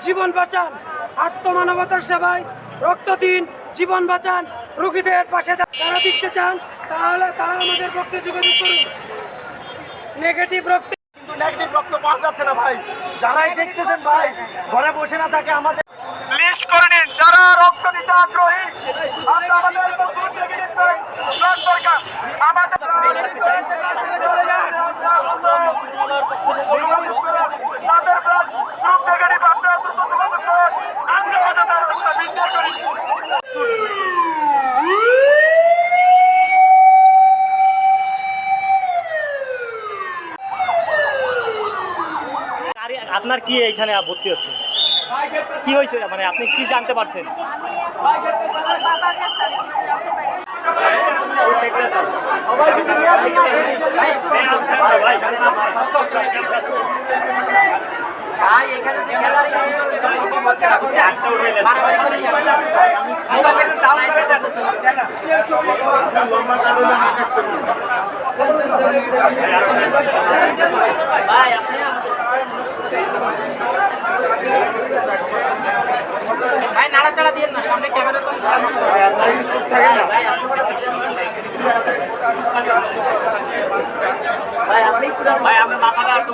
জীবন বাঁচান, আত্মমানবতার সেবায় রক্ত দিন, জীবন বাঁচান, রোগীদের পাশে যারা দেখতে চান তাহলে তারা আমাদের পক্ষে যোগাযোগ করুন। নেগেটিভ রক্ত কিন্তু নেগেটিভ রক্ত পাওয়া যাচ্ছে না ভাই। যারাই দেখতেছেন ভাই, ঘরে বসে না থাকে আমাদের লিস্ট করে নিন যারা রক্ত দিতে আগ্রহী। আমাদের প্রচুর নেগেটিভ ব্লাড দরকার। আমাদের যাদের ব্লাড গ্রুপ নেগেটিভ আপনারা দ্রুত যোগাযোগ করুন। আমরা অযথা রক্ত বিক্রি করি। আপনার কি এইখানে ভর্তি আছে, কি হয়েছে, মানে আপনি কি জানতে পারছেন? ভাই এখানে যে গ্যাদারিং হচ্ছে না, বুঝছেন, মারামারি করে মোবাইল ডাউন করে যাচ্ছে। ভাই আপনি ভাই নাড়াচাড়া দিয়ে না, সামনে ক্যামেরা তো ভাই আপনি মাথাটা একটু